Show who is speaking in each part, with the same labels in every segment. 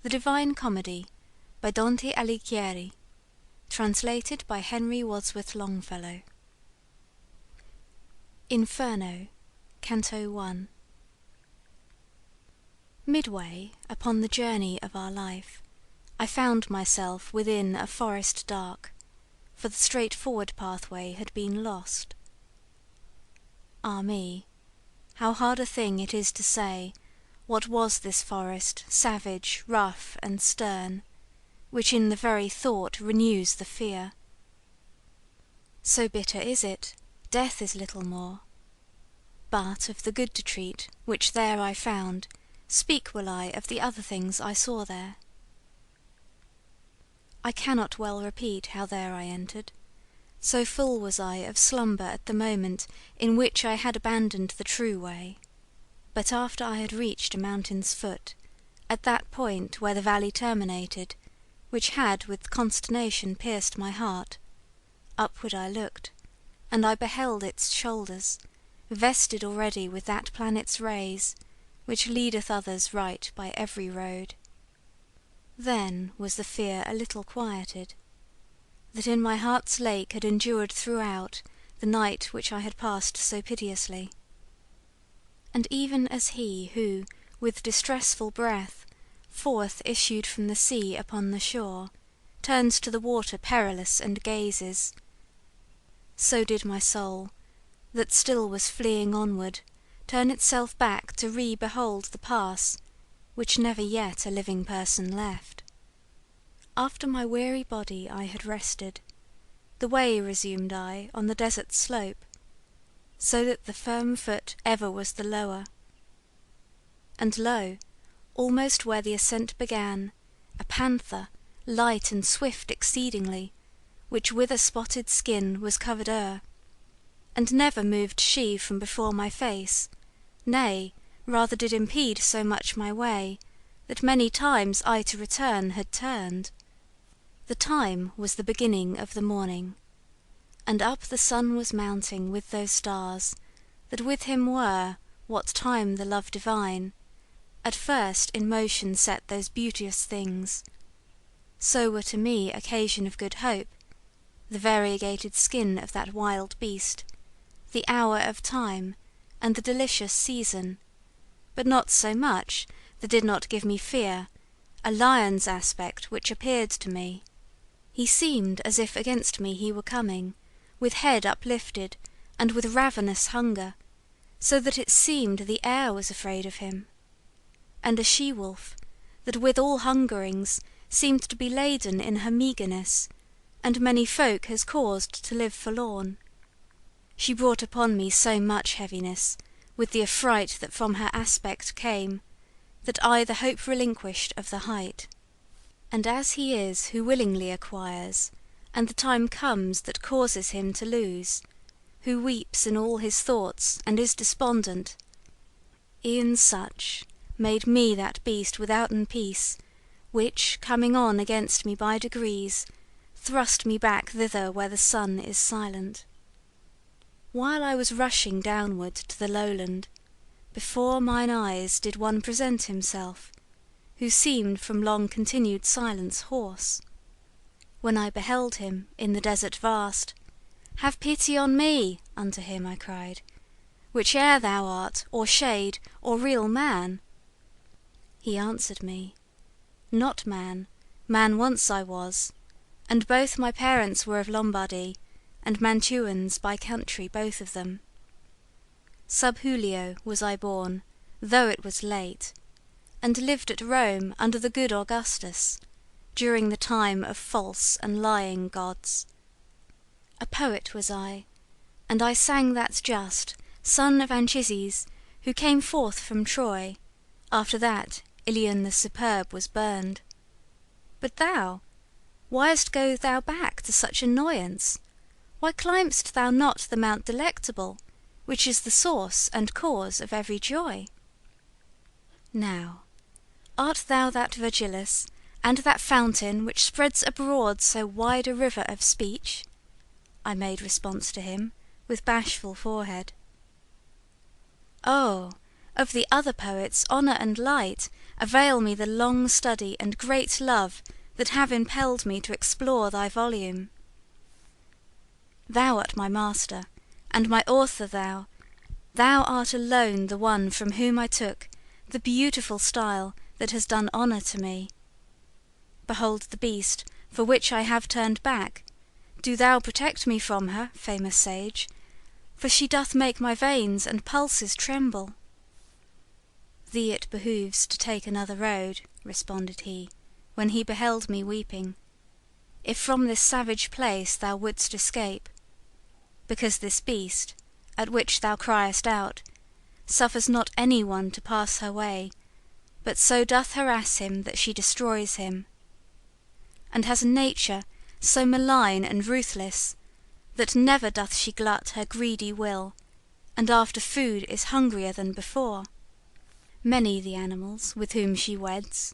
Speaker 1: The Divinecomedy by Dante Alighieri. Translated by Henry Wadsworth Longfellow. Inferno, Canto 1. Midway upon the journey of our life, I found myself within a forest dark, for the straightforward pathway had been lost. Ah me, how hard a thing it is to say what was this forest, savage, rough, and stern, which in the very thought renews the fear. So bitter is it, death is little more. But of the good to treat, which there I found, speak will I of the other things I saw there. I cannot well repeat how there I entered, so full was I of slumber at the moment in which I had abandoned the true way. But after I had reached a mountain's foot, at that point where the valley terminated, which had with consternation pierced my heart, upward I looked, and I beheld its shoulders, vested already with that planet's rays, which leadeth others right by every road. Then was the fear a little quieted, that in my heart's lake had endured throughout the night which I had passed so piteously. And even as he who, with distressful breath, forth issued from the sea upon the shore, turns to the water perilous and gazes, so did my soul, that still was fleeing onward, turn itself back to re-behold the pass, which never yet a living person left. After my weary body I had rested, the way resumed I on the desert slope, so that the firm foot ever was the lower. And lo, almost where the ascent began, a panther, light and swift exceedingly, which with a spotted skin was covered o'er, and never moved she from before my face, nay, rather did impede so much my way, that many times I to return had turned. The time was the beginning of the morning, and up the sun was mounting with those stars, that with him were, what time the love divine at first in motion set those beauteous things, so were to me occasion of good hope, the variegated skin of that wild beast, the hour of time, and the delicious season, but not so much that did not give me fear, a lion's aspect which appeared to me. He seemed as if against me he were coming, with head uplifted, and with ravenous hunger, so that it seemed the air was afraid of him. And a she-wolf, that with all hungerings seemed to be laden in her meagreness, and many folk has caused to live forlorn. She brought upon me so much heaviness, with the affright that from her aspect came, that I the hope relinquished of the height. And as he is who willingly acquires, and the time comes that causes him to lose, who weeps in all his thoughts and is despondent, e'en such made me that beast withouten peace, which, coming on against me by degrees, thrust me back thither where the sun is silent. While I was rushing downward to the lowland, before mine eyes did one present himself, who seemed from long continued silence hoarse. When I beheld him in the desert vast, "Have pity on me," unto him I cried, "whiche'er thou art, or shade, or real man." He answered me, "Not man, man once I was, and both my parents were of Lombardy, and Mantuans by country both of them. Sub Julio was I born, though it was late, and lived at Rome under the good Augustus, during the time of false and lying gods. A poet was I, and I sang that just, son of Anchises, who came forth from Troy, after that Ilion the superb was burned. But thou, why'st go thou back to such annoyance? Why climb'st thou not the Mount Delectable, which is the source and cause of every joy? Now, art thou that Virgilus, and that fountain which spreads abroad so wide a river of speech?" I made response to him, with bashful forehead. "Oh, of the other poets honour and light avail me the long study and great love that have impelled me to explore thy volume. Thou art my master, and my author thou art alone the one from whom I took the beautiful style that has done honour to me. Behold the beast for which I have turned back, do thou protect me from her, famous sage, for she doth make my veins and pulses tremble." "Thee it behoves to take another road," responded he, when he beheld me weeping, "if from this savage place thou wouldst escape; because this beast, at which thou criest out, suffers not any one to pass her way, but so doth harass him that she destroys him; and has a nature so malign and ruthless, that never doth she glut her greedy will, and after food is hungrier than before. Many the animals with whom she weds,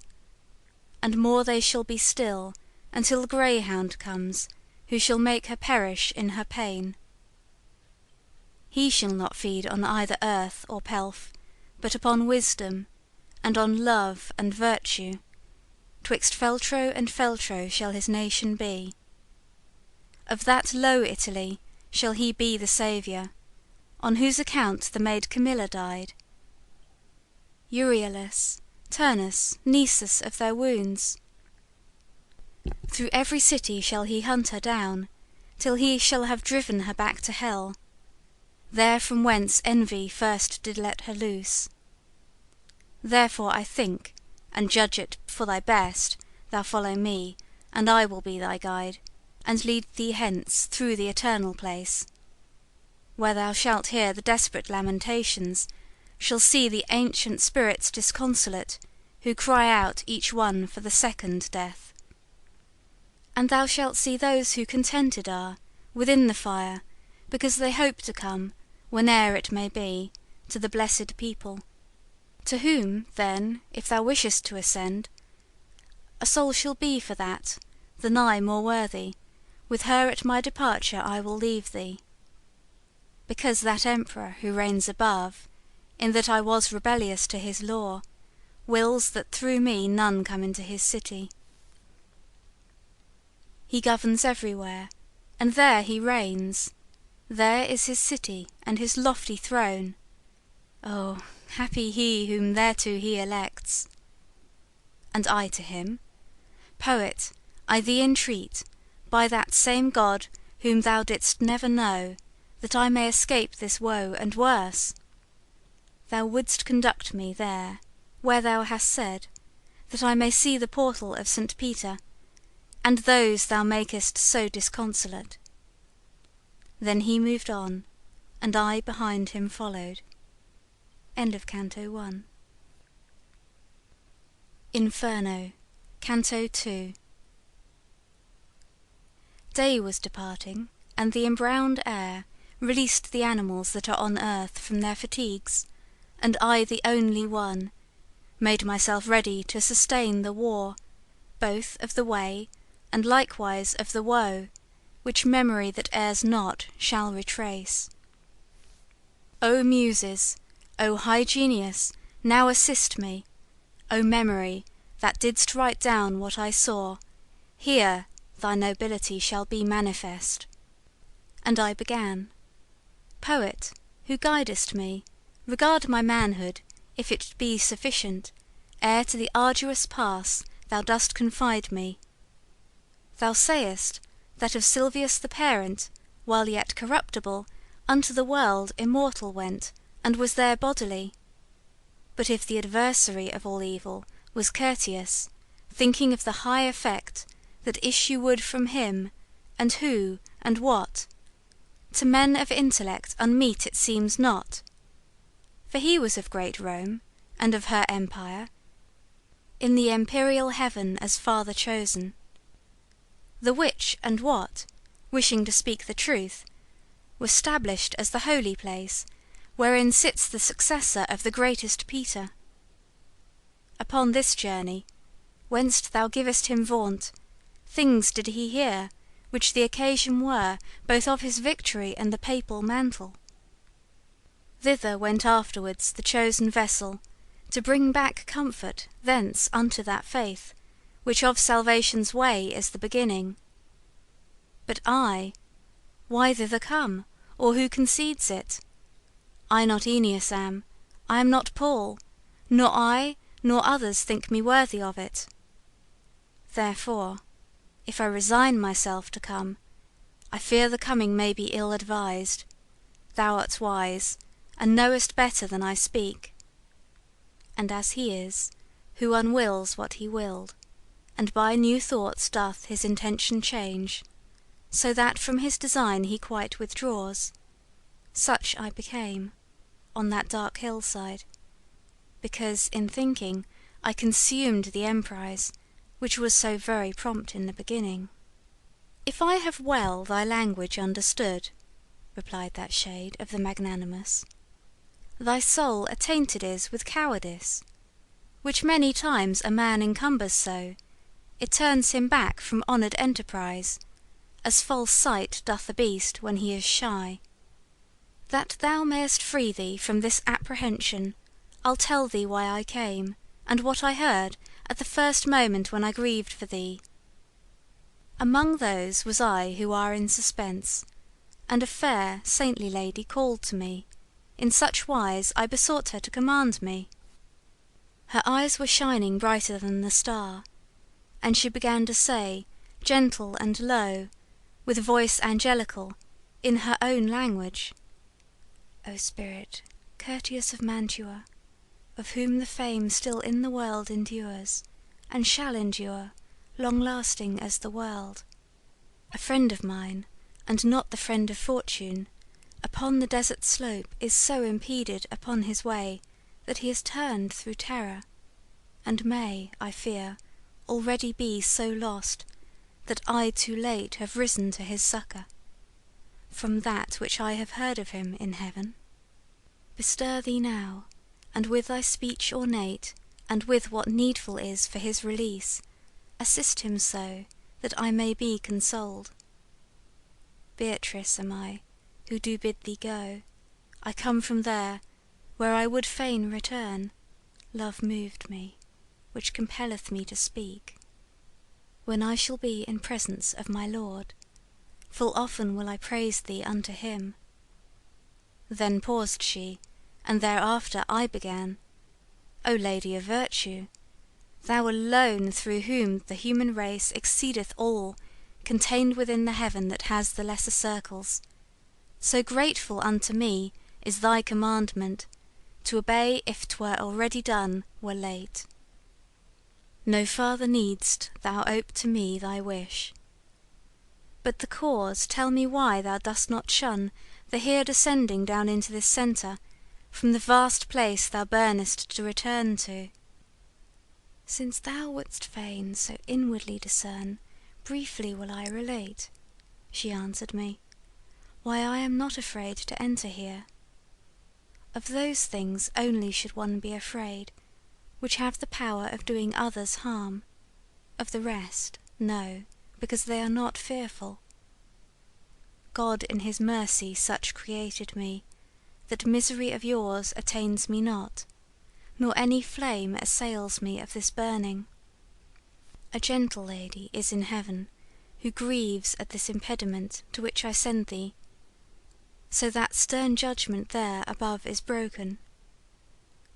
Speaker 1: and more they shall be still, until the greyhound comes, who shall make her perish in her pain. He shall not feed on either earth or pelf, but upon wisdom, and on love and virtue. 'Twixt feltro and feltro shall his nation be. Of that low Italy shall he be the saviour, on whose account the maid Camilla died. Euryalus, Turnus, Nisus of their wounds. Through every city shall he hunt her down, till he shall have driven her back to hell, there from whence envy first did let her loose. Therefore I think, and judge it for thy best, thou follow me, and I will be thy guide, and lead thee hence through the eternal place, where thou shalt hear the desperate lamentations, shall see the ancient spirits disconsolate, who cry out each one for the second death. And thou shalt see those who contented are, within the fire, because they hope to come, whene'er it may be, to the blessed people. To whom, then, if thou wishest to ascend, a soul shall be for that, the nigh more worthy, with her at my departure I will leave thee. Because that emperor who reigns above, in that I was rebellious to his law, wills that through me none come into his city. He governs everywhere, and there he reigns. There is his city and his lofty throne. Oh, happy he whom thereto he elects! And I to him, Poet, I thee entreat, by that same God whom thou didst never know, that I may escape this woe and worse. Thou wouldst conduct me there, where thou hast said, that I may see the portal of St. Peter, and those thou makest so disconsolate." Then he moved on, and I behind him followed. End of Canto 1. Inferno, Canto 2. Day was departing, and the embrowned air released the animals that are on earth from their fatigues, and I the only one, made myself ready to sustain the war, both of the way, and likewise of the woe, which memory that errs not shall retrace. O Muses, O high Genius, now assist me! O Memory, that didst write down what I saw, here thy nobility shall be manifest. And I began: Poet, who guidest me, regard my manhood, if it be sufficient, ere to the arduous pass thou dost confide me. Thou sayest, that of Silvius the parent, while yet corruptible, unto the world immortal went, and was there bodily. But if the adversary of all evil was courteous, thinking of the high effect that issue would from him, and who, and what, to men of intellect unmeet it seems not. For he was of great Rome, and of her empire, in the empyreal heaven as father chosen. The which and what, wishing to speak the truth, was stablished as the holy place, wherein sits the successor of the greatest Peter. Upon this journey, whence thou givest him vaunt, things did he hear, which the occasion were both of his victory and the papal mantle. Thither went afterwards the chosen vessel, to bring back comfort thence unto that faith, which of salvation's way is the beginning. But I, why thither come, or who concedes it? I not Aeneas am, I am not Paul, nor I nor others think me worthy of it. Therefore, if I resign myself to come, I fear the coming may be ill advised. Thou art wise, and knowest better than I speak. And as he is, who unwills what he willed, and by new thoughts doth his intention change, so that from his design he quite withdraws, such I became, on that dark hillside, because in thinking I consumed the emprise, which was so very prompt in the beginning. If I have well thy language understood, replied that shade of the magnanimous, thy soul attainted is with cowardice, which many times a man encumbers so, it turns him back from honoured enterprise, as false sight doth the beast when he is shy. That thou mayest free thee from this apprehension, I'll tell thee why I came, and what I heard at the first moment when I grieved for thee. Among those was I who are in suspense, and a fair saintly lady called to me, in such wise I besought her to command me. Her eyes were shining brighter than the star, and she began to say, gentle and low, with voice angelical, in her own language, O spirit, courteous of Mantua, of whom the fame still in the world endures, and shall endure, long lasting as the world, a friend of mine, and not the friend of fortune, upon the desert slope is so impeded upon his way that he is turned through terror, and may, I fear, already be so lost that I too late have risen to his succour, from that which I have heard of him in heaven. Bestir thee now, and with thy speech ornate, and with what needful is for his release, assist him so that I may be consoled. Beatrice am I, who do bid thee go. I come from there, where I would fain return. Love moved me, which compelleth me to speak. When I shall be in presence of my Lord, full often will I praise thee unto him. Then paused she, and thereafter I began. O Lady of virtue, thou alone through whom the human race exceedeth all contained within the heaven that has the lesser circles, so grateful unto me is thy commandment, to obey if 'twere already done were late. No farther needst thou ope to me thy wish. But the cause tell me why thou dost not shun the here descending down into this centre, from the vast place thou burnest to return to. Since thou wouldst fain so inwardly discern, briefly will I relate, she answered me, why I am not afraid to enter here. Of those things only should one be afraid, which have the power of doing others harm. Of the rest, no, because they are not fearful. God in his mercy such created me, that misery of yours attains me not, nor any flame assails me of this burning. A gentle lady is in heaven, who grieves at this impediment to which I send thee, so that stern judgment there above is broken.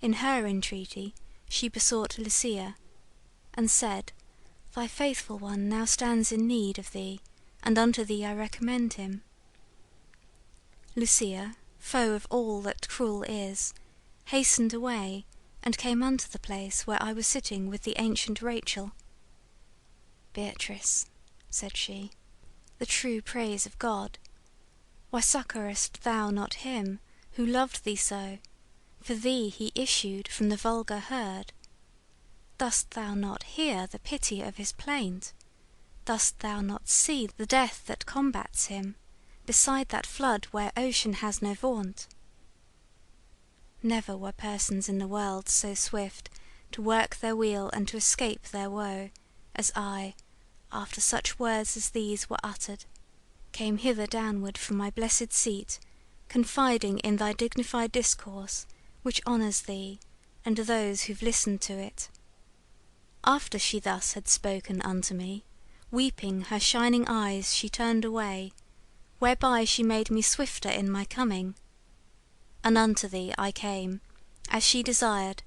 Speaker 1: In her entreaty she besought Lucia, and said, thy faithful one now stands in need of thee, and unto thee I recommend him. Lucia, foe of all that cruel is, hastened away, and came unto the place where I was sitting with the ancient Rachel. Beatrice, said she, the true praise of God, why succourest thou not him who loved thee so? For thee he issued from the vulgar herd. Dost thou not hear the pity of his plaint? Dost thou not see the death that combats him, beside that flood where ocean has no vaunt? Never were persons in the world so swift to work their weal and to escape their woe, as I, after such words as these were uttered, came hither downward from my blessed seat, confiding in thy dignified discourse, which honours thee, and those who've listened to it." After she thus had spoken unto me, weeping her shining eyes she turned away, whereby she made me swifter in my coming. And unto thee I came, as she desired.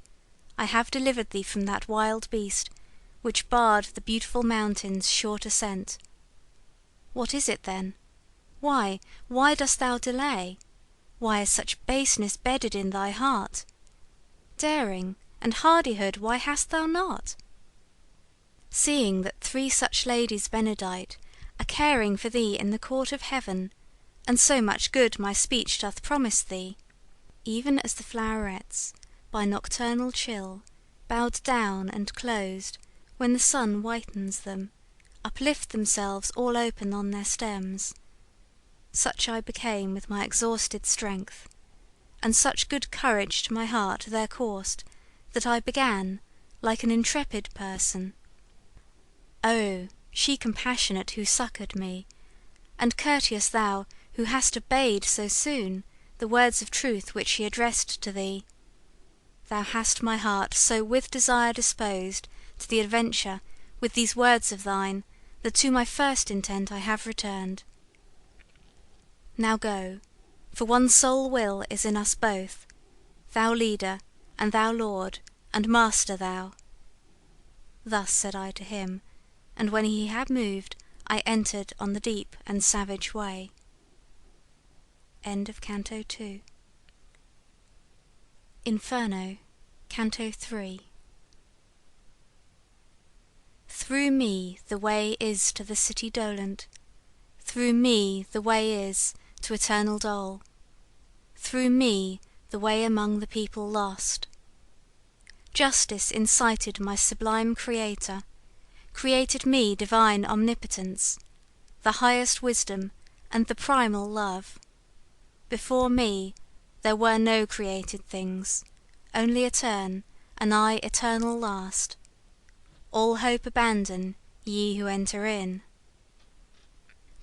Speaker 1: I have delivered thee from that wild beast, which barred the beautiful mountain's short ascent. What is it then? Why dost thou delay? Why is such baseness bedded in thy heart? Daring and hardihood why hast thou not? Seeing that 3 such ladies benedight are caring for thee in the court of heaven, and so much good my speech doth promise thee, even as the flowerets, by nocturnal chill, bowed down and closed when the sun whitens them, uplift themselves all open on their stems, such I became with my exhausted strength, and such good courage to my heart there coursed, that I began like an intrepid person. Oh, she compassionate who succoured me, and courteous thou who hast obeyed so soon the words of truth which she addressed to thee. Thou hast my heart so with desire disposed to the adventure with these words of thine, that to my first intent I have returned. Now go, for one sole will is in us both, thou leader, and thou lord, and master thou." Thus said I to him, and when he had moved, I entered on the deep and savage way. End of Canto 2. Inferno, Canto 3. Through me the way is to the city dolent, through me the way is to eternal dole, through me the way among the people lost. Justice incited my sublime Creator, created me divine omnipotence, the highest wisdom and the primal love. Before me there were no created things, only etern, and I eternal last. All hope abandon, ye who enter in.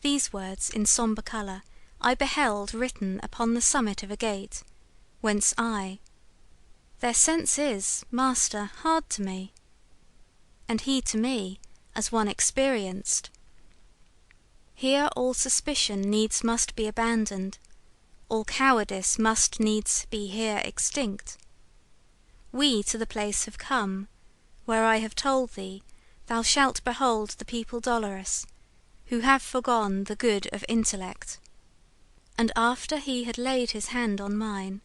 Speaker 1: These words in sombre colour I beheld written upon the summit of a gate, whence their sense is, Master, hard to me, and he to me, as one experienced. Here all suspicion needs must be abandoned, all cowardice must needs be here extinct. We to the place have come, where I have told thee thou shalt behold the people dolorous, who have forgone the good of intellect. And after he had laid his hand on mine,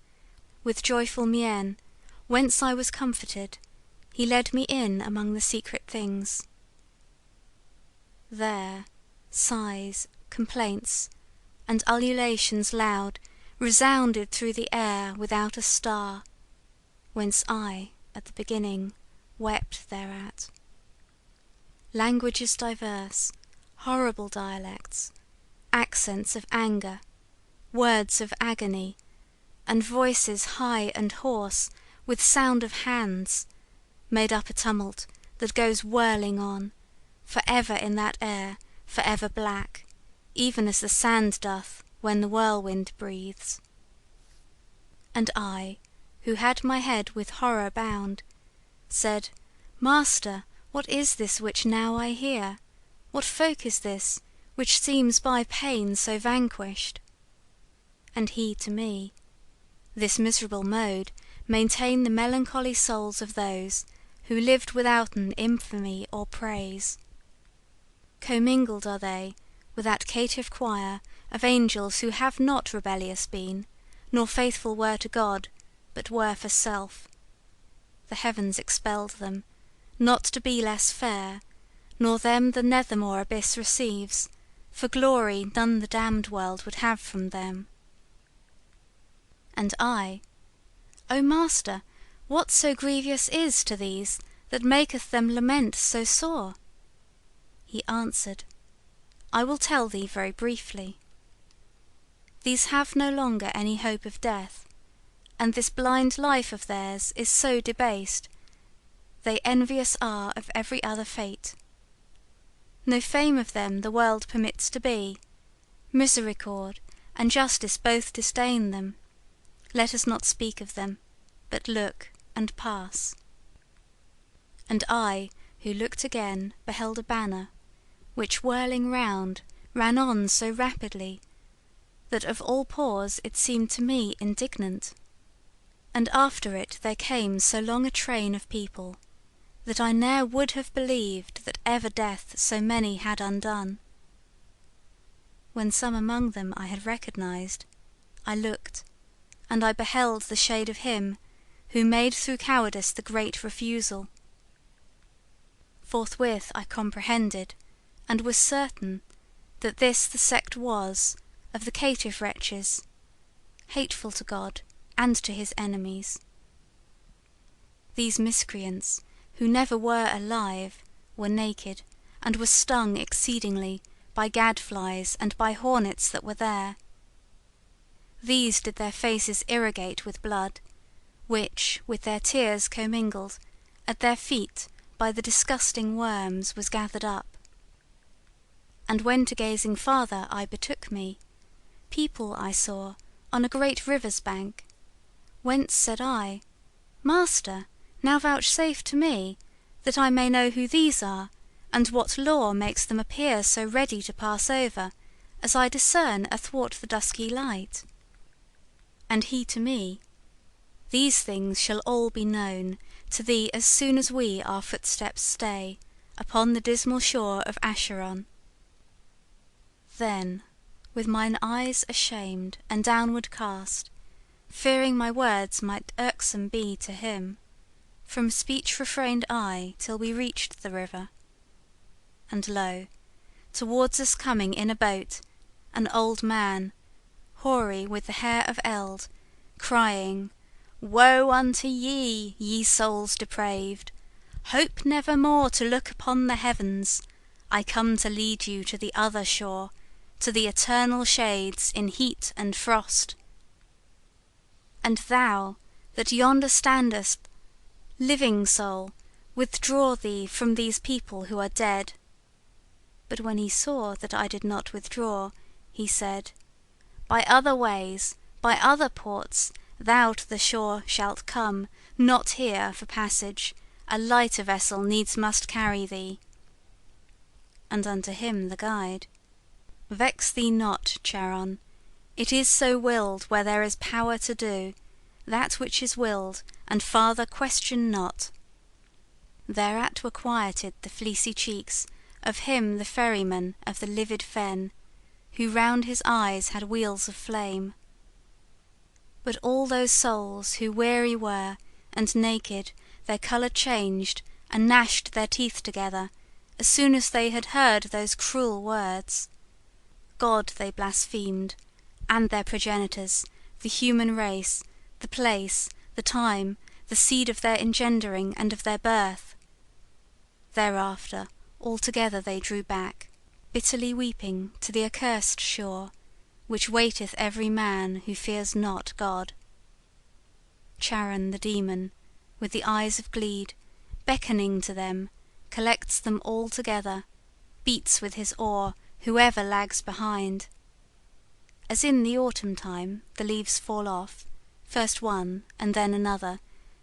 Speaker 1: with joyful mien, whence I was comforted, he led me in among the secret things. There sighs, complaints, and ululations loud resounded through the air without a star, whence I, at the beginning, wept thereat. Languages diverse, horrible dialects, accents of anger, words of agony, and voices high and hoarse with sound of hands, made up a tumult that goes whirling on, for ever in that air, for ever black, even as the sand doth when the whirlwind breathes. And I, who had my head with horror bound, said, "Master, what is this which now I hear? What folk is this, which seems by pain so vanquished?" And he to me, "This miserable mode maintain the melancholy souls of those who lived withouten infamy or praise. Commingled are they with that caitiff choir of angels who have not rebellious been, nor faithful were to God, but were for self. The heavens expelled them, not to be less fair, nor them the nethermore abyss receives, for glory none the damned world would have from them." And I, "O Master, what so grievous is to these that maketh them lament so sore?" He answered, "I will tell thee very briefly. These have no longer any hope of death, and this blind life of theirs is so debased, they envious are of every other fate. No fame of them the world permits to be, misericorde and justice both disdain them. Let us not speak of them, but look and pass. And I, who looked again, beheld a banner, which whirling round ran on so rapidly, that of all pause it seemed to me indignant. And after it there came so long a train of people, that I ne'er would have believed that ever death so many had undone. When some among them I had recognized, I looked, and I beheld the shade of him who made through cowardice the great refusal. Forthwith I comprehended, and was certain that this the sect was of the caitiff wretches, hateful to God and to his enemies. These miscreants, who never were alive, were naked, and were stung exceedingly by gadflies and by hornets that were there. These did their faces irrigate with blood, which, with their tears commingled, at their feet by the disgusting worms was gathered up. And when to gazing farther I betook me, people I saw on a great river's bank, whence said I, Master, now vouchsafe to me, that I may know who these are, and what law makes them appear so ready to pass over, as I discern athwart the dusky light. And he to me, These things shall all be known to thee as soon as we our footsteps stay upon the dismal shore of Acheron. Then, with mine eyes ashamed and downward cast, fearing my words might irksome be to him, from speech refrained I till we reached the river. And lo, towards us coming in a boat, an old man, hoary with the hair of eld, crying, Woe unto ye, ye souls depraved! Hope never more to look upon the heavens. I come to lead you to the other shore, to the eternal shades in heat and frost. And thou, that yonder standest, living soul, withdraw thee from these people who are dead. But when he saw that I did not withdraw, he said, By other ways, by other ports, thou to the shore shalt come, not here for passage, a lighter vessel needs must carry thee. And unto him the guide, Vex thee not, Charon, it is so willed where there is power to do that which is willed, and farther question not. Thereat were quieted the fleecy cheeks of him the ferryman of the livid fen, who round his eyes had wheels of flame. But all those souls who weary were, and naked, their colour changed, and gnashed their teeth together, as soon as they had heard those cruel words. God they blasphemed, and their progenitors, the human race, the place, the time, the seed of their engendering and of their birth. Thereafter all together they drew back, bitterly weeping, to the accursed shore, which waiteth every man who fears not God. Charon the demon, with the eyes of gleed, beckoning to them, collects them all together, beats with his oar whoever lags behind. As in the autumn time the leaves fall off, first one and then another,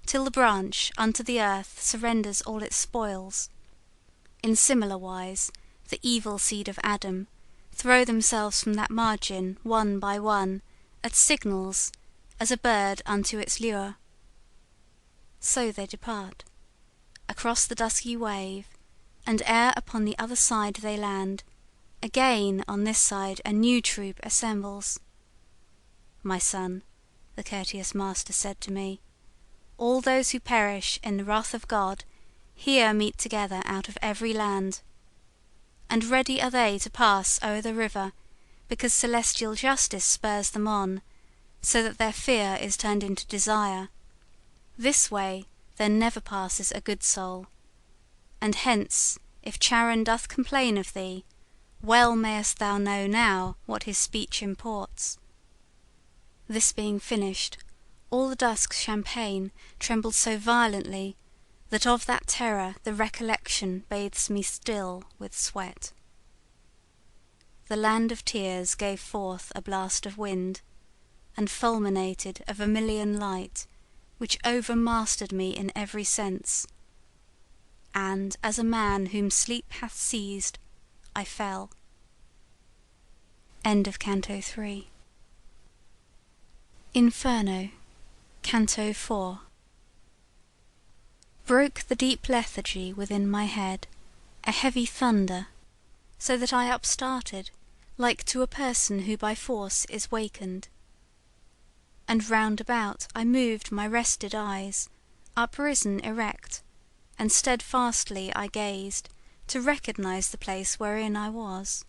Speaker 1: till the branch unto the earth surrenders all its spoils. In similar wise the evil seed of Adam throw themselves from that margin one by one, at signals, as a bird unto its lure. So they depart, across the dusky wave, and ere upon the other side they land, again on this side a new troop assembles. My son, the courteous master said to me, all those who perish in the wrath of God here meet together out of every land. And ready are they to pass o'er the river, because celestial justice spurs them on, so that their fear is turned into desire. This way there never passes a good soul. And hence, if Charon doth complain of thee, well mayst thou know now what his speech imports. This being finished, all the dusk champaign trembled so violently, that of that terror the recollection bathes me still with sweat. The land of tears gave forth a blast of wind, and fulminated a vermilion light, which overmastered me in every sense, and, as a man whom sleep hath seized, I fell. End of Canto 3. Inferno, Canto 4. Broke the deep lethargy within my head a heavy thunder, so that I upstarted like to a person who by force is wakened. And round about I moved my rested eyes, uprisen erect, and steadfastly I gazed, to recognize the place wherein I was.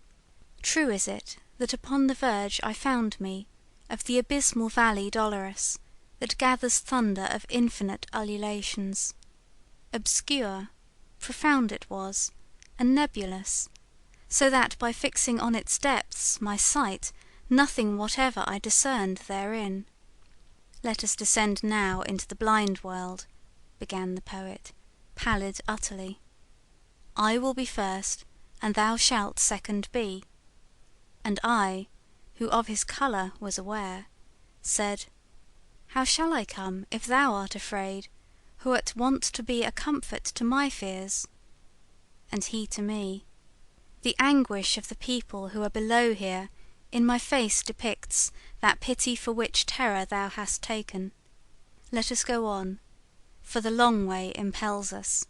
Speaker 1: True is it that upon the verge I found me of the abysmal valley dolorous, that gathers thunder of infinite ululations. Obscure, profound it was, and nebulous, so that by fixing on its depths my sight, nothing whatever I discerned therein. Let us descend now into the blind world, began the poet, pallid utterly. I will be first, and thou shalt second be. And I, who of his colour was aware, said, how shall I come if thou art afraid, who art wont to be a comfort to my fears? And he to me, the anguish of the people who are below here in my face depicts that pity for which terror thou hast taken. Let us go on, for the long way impels us.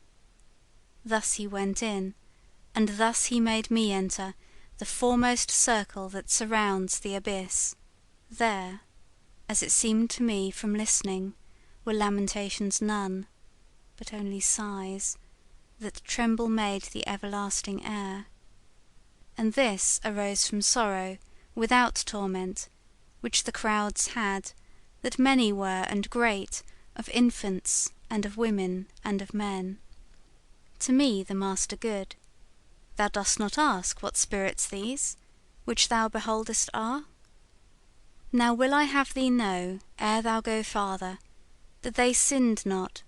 Speaker 1: Thus he went in, and thus he made me enter the foremost circle that surrounds the abyss. There, as it seemed to me from listening, were lamentations none, but only sighs, that tremble made the everlasting air. And this arose from sorrow without torment, which the crowds had, that many were and great, of infants, and of women, and of men. To me the master good, thou dost not ask what spirits these, which thou beholdest are? Now will I have thee know, ere thou go farther, that they sinned not,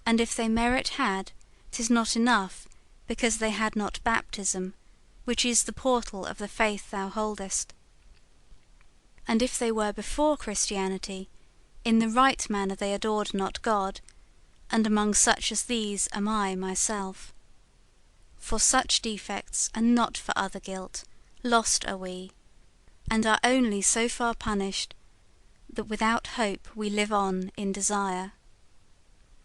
Speaker 1: and if they merit had, 'tis not enough, because they had not baptism, which is the portal of the faith thou holdest. And if they were before Christianity, in the right manner they adored not God, and among such as these am I myself. For such defects, and not for other guilt, lost are we, and are only so far punished, that without hope we live on in desire.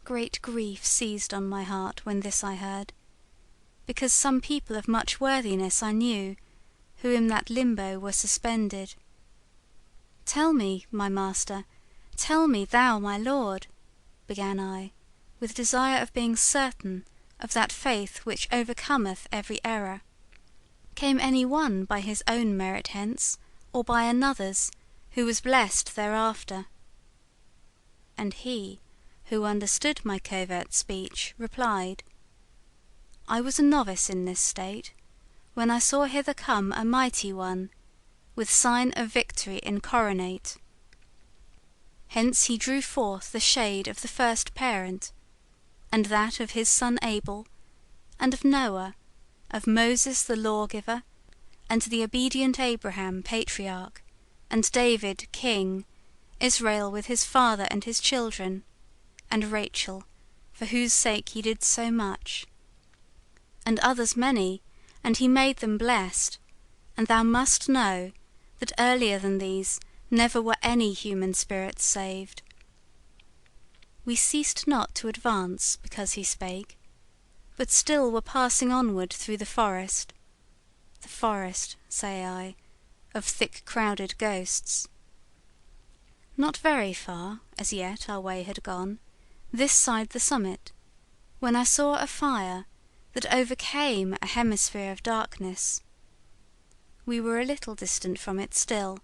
Speaker 1: Great grief seized on my heart when this I heard, because some people of much worthiness I knew, who in that limbo were suspended. Tell me, my master, tell me, thou my lord, began I, with desire of being certain of that faith which overcometh every error. Came any one by his own merit hence, or by another's, who was blessed thereafter? And he, who understood my covert speech, replied, I was a novice in this state, when I saw hither come a mighty one, with sign of victory incoronate. Hence he drew forth the shade of the first parent, and that of his son Abel, and of Noah, of Moses the lawgiver, and the obedient Abraham patriarch, and David king, Israel with his father and his children, and Rachel, for whose sake he did so much, and others many, and he made them blessed. And thou must know that earlier than these never were any human spirits saved. We ceased not to advance because he spake, but still were passing onward through the forest, say I, of thick crowded ghosts. Not very far as yet our way had gone, this side the summit, when I saw a fire that overcame a hemisphere of darkness. We were a little distant from it still,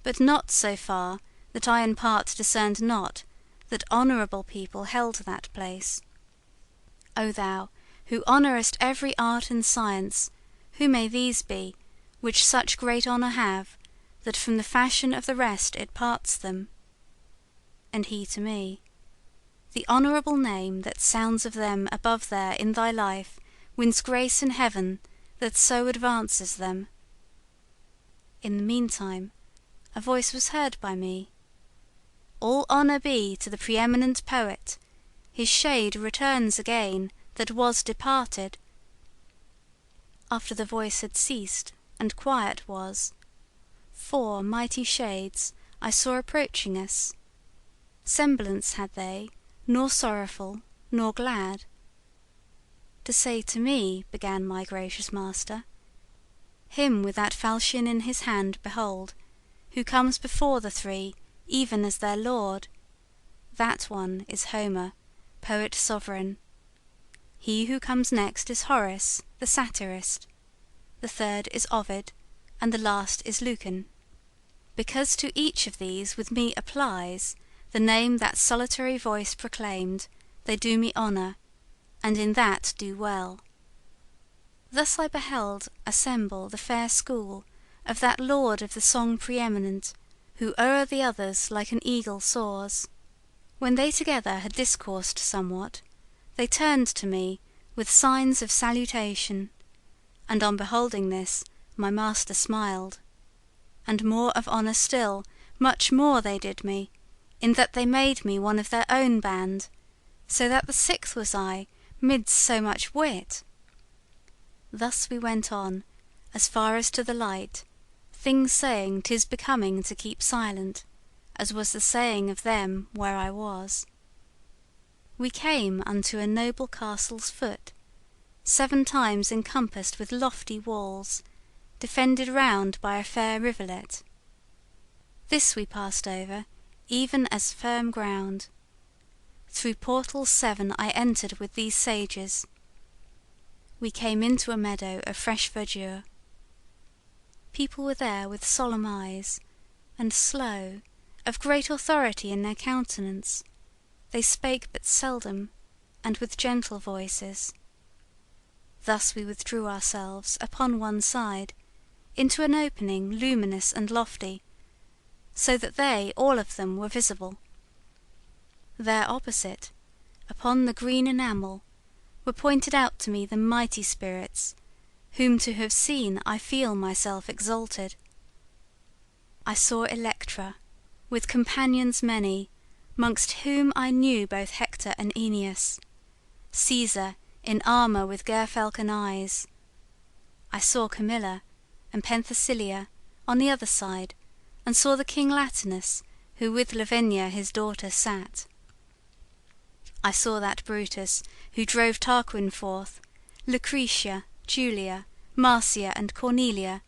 Speaker 1: but not so far that I in part discerned not that honourable people held that place. O thou, who honourest every art and science, who may these be, which such great honour have, that from the fashion of the rest it parts them? And he to me, the honourable name that sounds of them above there in thy life wins grace in heaven that so advances them. In the meantime a voice was heard by me. All honour be to the preeminent poet, his shade returns again that was departed." After the voice had ceased, and quiet was, 4 mighty shades I saw approaching us. Semblance had they, nor sorrowful, nor glad. "To say to me," began my gracious master, "him with that falchion in his hand behold, who comes before the three, even as their lord. That one is Homer, poet sovereign. He who comes next is Horace, the satirist. The third is Ovid, and the last is Lucan. Because to each of these with me applies the name that solitary voice proclaimed, they do me honour, and in that do well. Thus I beheld assemble the fair school of that lord of the song preeminent, who o'er the others like an eagle soars. When they together had discoursed somewhat, they turned to me with signs of salutation, and on beholding this my master smiled. And more of honour still, much more they did me, in that they made me one of their own band, so that the sixth was I, midst so much wit. Thus we went on, as far as to the light, things saying 'tis becoming to keep silent, as was the saying of them where I was. We came unto a noble castle's foot, 7 times encompassed with lofty walls, defended round by a fair rivulet. This we passed over, even as firm ground. Through portals 7 I entered with these sages. We came into a meadow of fresh verdure. People were there with solemn eyes, and slow, of great authority in their countenance. They spake but seldom, and with gentle voices. Thus we withdrew ourselves upon one side, into an opening luminous and lofty, so that they all of them were visible. There opposite, upon the green enamel, were pointed out to me the mighty spirits, whom to have seen I feel myself exalted. I saw Electra, with companions many, 'mongst whom I knew both Hector and Aeneas, Caesar in armour with gerfalcon eyes. I saw Camilla and Penthesilia on the other side, and saw the King Latinus, who with Lavinia his daughter sat. I saw that Brutus who drove Tarquin forth, Lucretia, Julia, Marcia, and Cornelia,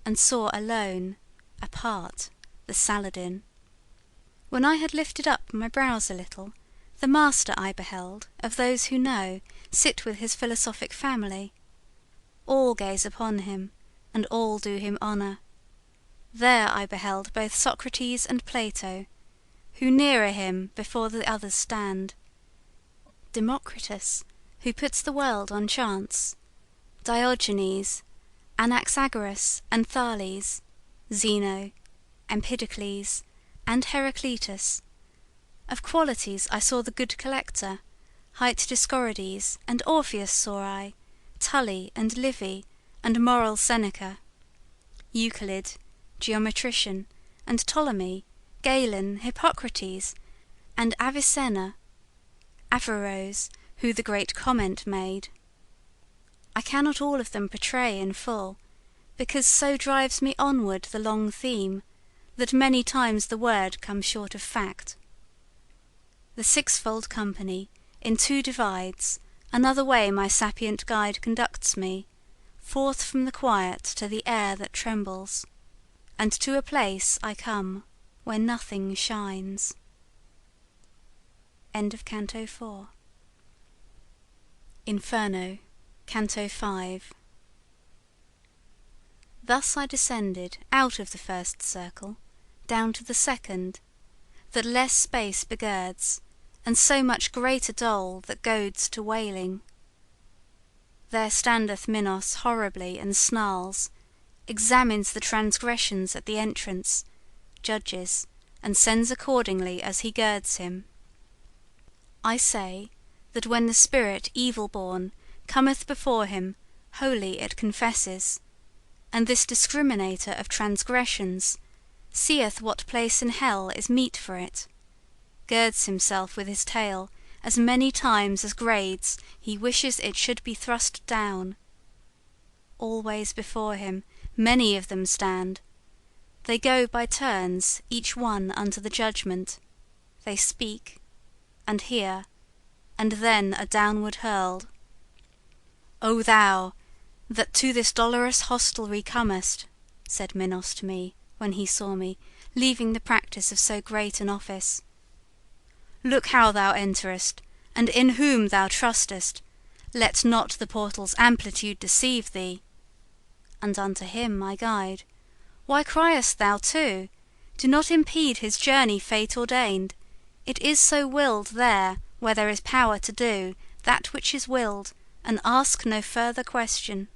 Speaker 1: and saw alone, apart, the Saladin. When I had lifted up my brows a little, the master I beheld, of those who know, sit with his philosophic family. All gaze upon him, and all do him honour. There I beheld both Socrates and Plato, who nearer him before the others stand. Democritus, who puts the world on chance, Diogenes, Anaxagoras and Thales, Zeno, Empedocles, and Heraclitus. Of qualities I saw the good Collector, hight Discorides, and Orpheus saw I, Tully and Livy, and moral Seneca, Euclid, geometrician, and Ptolemy, Galen, Hippocrates, and Avicenna, Averroes, who the great comment made. I cannot all of them portray in full, because so drives me onward the long theme, that many times the word comes short of fact. The sixfold company in 2 divides, another way my sapient guide conducts me, forth from the quiet to the air that trembles, and to a place I come where nothing shines. End of Canto 4. Inferno, Canto 5. Thus I descended out of the first circle, down to the second, that less space begirds, and so much greater dole that goads to wailing. There standeth Minos horribly and snarls, examines the transgressions at the entrance, judges, and sends accordingly as he girds him. I say, that when the spirit evil born cometh before him, wholly it confesses, and this discriminator of transgressions seeth what place in hell is meet for it. girds himself with his tail as many times as grades he wishes it should be thrust down. Always before him many of them stand. They go by turns, each one unto the judgment. They speak, and hear, and then are downward hurled. O thou, that to this dolorous hostelry comest," said Minos to me, when he saw me, leaving the practice of so great an office, "look how thou enterest, and in whom thou trustest. Let not the portal's amplitude deceive thee." And unto him my guide, "Why criest thou too? Do not impede his journey fate ordained. It is so willed there where there is power to do that which is willed, and ask no further question."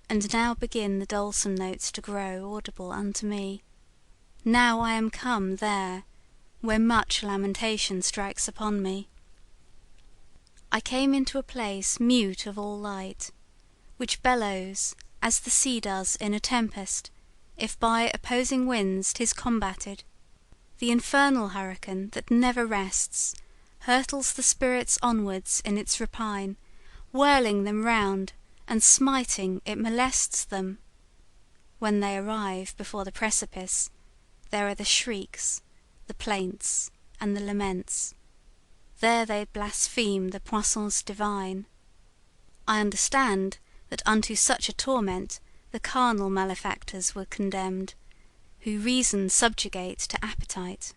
Speaker 1: And now begin the dolesome notes to grow audible unto me. Now I am come there where much lamentation strikes upon me. I came into a place mute of all light, which bellows as the sea does in a tempest, if by opposing winds 'tis combated. The infernal hurricane that never rests, hurtles the spirits onwards in its rapine, whirling them round, and smiting it molests them. When they arrive before the precipice, there are the shrieks, the plaints, and the laments. There they blaspheme the puissance divine. I understand that unto such a torment the carnal malefactors were condemned, who reason subjugate to appetite.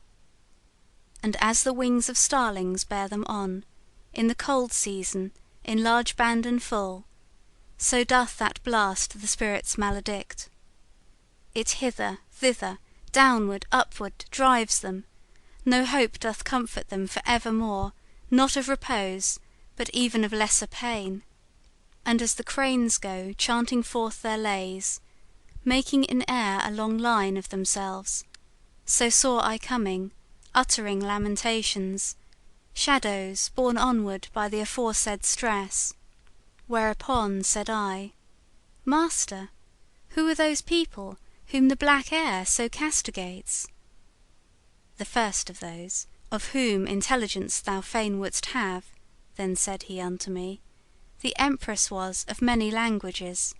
Speaker 1: And as the wings of starlings bear them on, in the cold season, in large band and full, so doth that blast the spirits maledict. It hither, thither, downward, upward, drives them. No hope doth comfort them for evermore, not of repose, but even of lesser pain. And as the cranes go chanting forth their lays, making in air a long line of themselves, so saw I coming, uttering lamentations, shadows borne onward by the aforesaid stress. Whereupon said I, "Master, who are those people whom the black air so castigates?" "The first of those, of whom intelligence thou fain wouldst have," then said he unto me, "the empress was of many languages.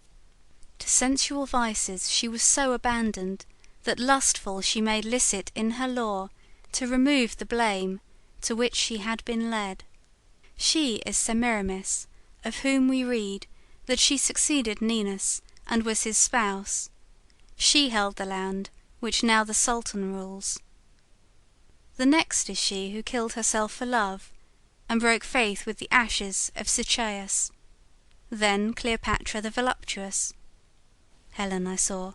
Speaker 1: To sensual vices she was so abandoned, that lustful she made licit in her law to remove the blame to which she had been led. She is Semiramis, of whom we read that she succeeded Ninus, and was his spouse. She held the land which now the Sultan rules. The next is she who killed herself for love, and broke faith with the ashes of Sychaeus. Then Cleopatra the voluptuous. Helen I saw,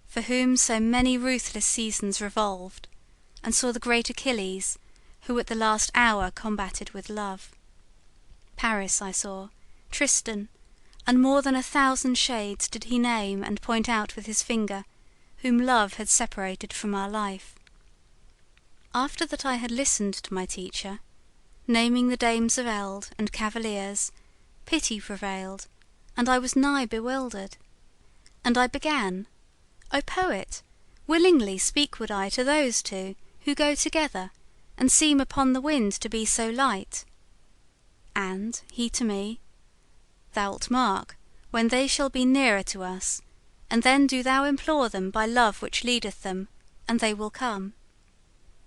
Speaker 1: for whom so many ruthless seasons revolved, and saw the great Achilles, who at the last hour combated with love. Paris I saw, Tristan, and more than 1,000 shades did he name and point out with his finger, whom love had separated from our life. After that I had listened to my teacher, naming the dames of eld and cavaliers, pity prevailed, and I was nigh bewildered. And I began, "O poet, willingly speak would I to those two, who go together, and seem upon the wind to be so light." And he to me, "Thou'lt mark, when they shall be nearer to us, and then do thou implore them by love which leadeth them, and they will come.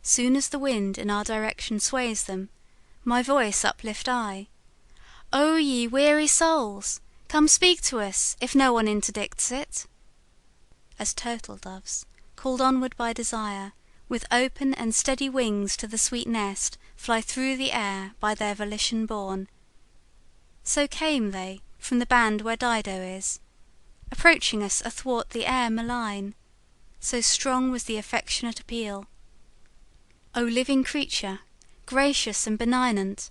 Speaker 1: Soon as the wind in our direction sways them, my voice uplift I, 'O ye weary souls, come speak to us, if no one interdicts it.' As turtle doves, called onward by desire, with open and steady wings to the sweet nest, fly through the air by their volition borne, so came they from the band where Dido is, approaching us athwart the air malign, so strong was the affectionate appeal. O living creature, gracious and benignant,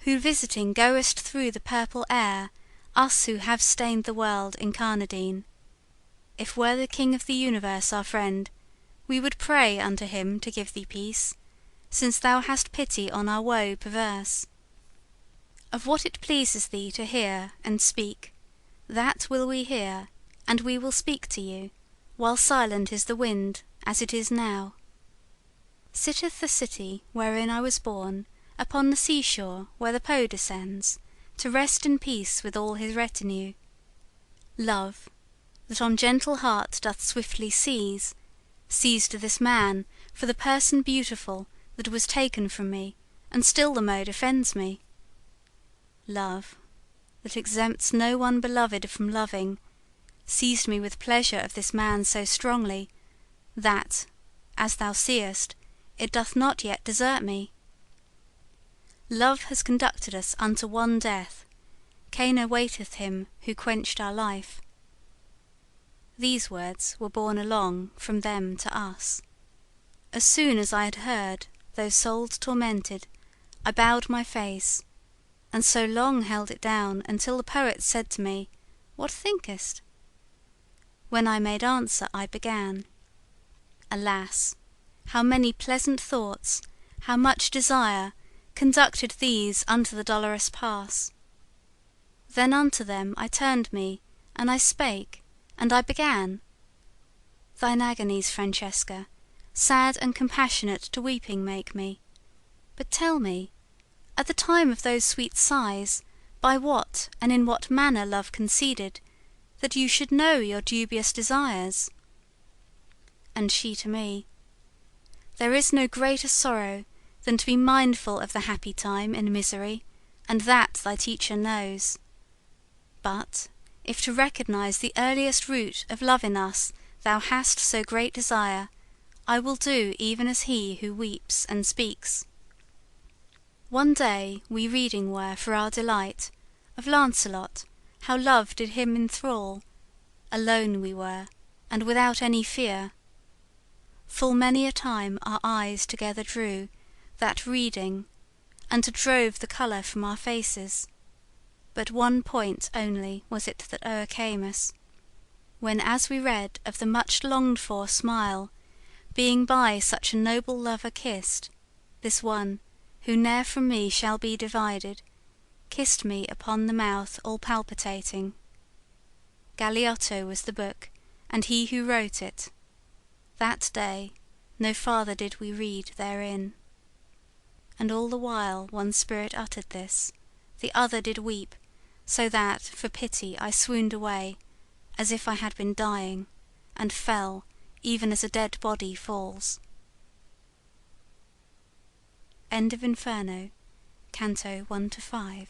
Speaker 1: who visiting goest through the purple air us who have stained the world incarnadine, if were the King of the universe our friend, we would pray unto him to give thee peace, since thou hast pity on our woe perverse. Of what it pleases thee to hear and speak, that will we hear, and we will speak to you, while silent is the wind as it is now. Sitteth the city wherein I was born upon the sea shore where the Po descends, to rest in peace with all his retinue. Love, that on gentle heart doth swiftly seize, seized this man for the person beautiful that was taken from me, and still the mode offends me. Love, that exempts no one beloved from loving, seized me with pleasure of this man so strongly, that, as thou seest, it doth not yet desert me. Love has conducted us unto one death, Cain awaiteth him who quenched our life. These words were borne along from them to us. As soon as I had heard those souls tormented, I bowed my face, and so long held it down until the poet said to me, "What thinkest?" When I made answer, I began: Alas! how many pleasant thoughts, how much desire, conducted these unto the dolorous pass. Then unto them I turned me, and I spake, and I began: Thine agonies, Francesca, sad and compassionate to weeping make me. But tell me, at the time of those sweet sighs, by what and in what manner love conceded, that you should know your dubious desires? And she to me: There is no greater sorrow than to be mindful of the happy time in misery, and that thy teacher knows. But if to recognise the earliest root of love in us thou hast so great desire, I will do even as he who weeps and speaks. One day we reading were for our delight Of Lancelot, how love did him enthrall. Alone we were, and without any fear. Full many a time our eyes together drew, That reading, and drove the colour from our faces. But one point only was it that o'ercame us, When as we read of the much longed for smile, Being by such a noble lover kissed, This one, who ne'er from me shall be divided, Kissed me upon the mouth all palpitating. Galeotto was the book, and he who wrote it. That day no farther did we read therein. And all the while one spirit uttered this, The other did weep, so that for pity I swooned away, as if I had been dying, And fell even as a dead body falls. End of Inferno, Canto 1-5.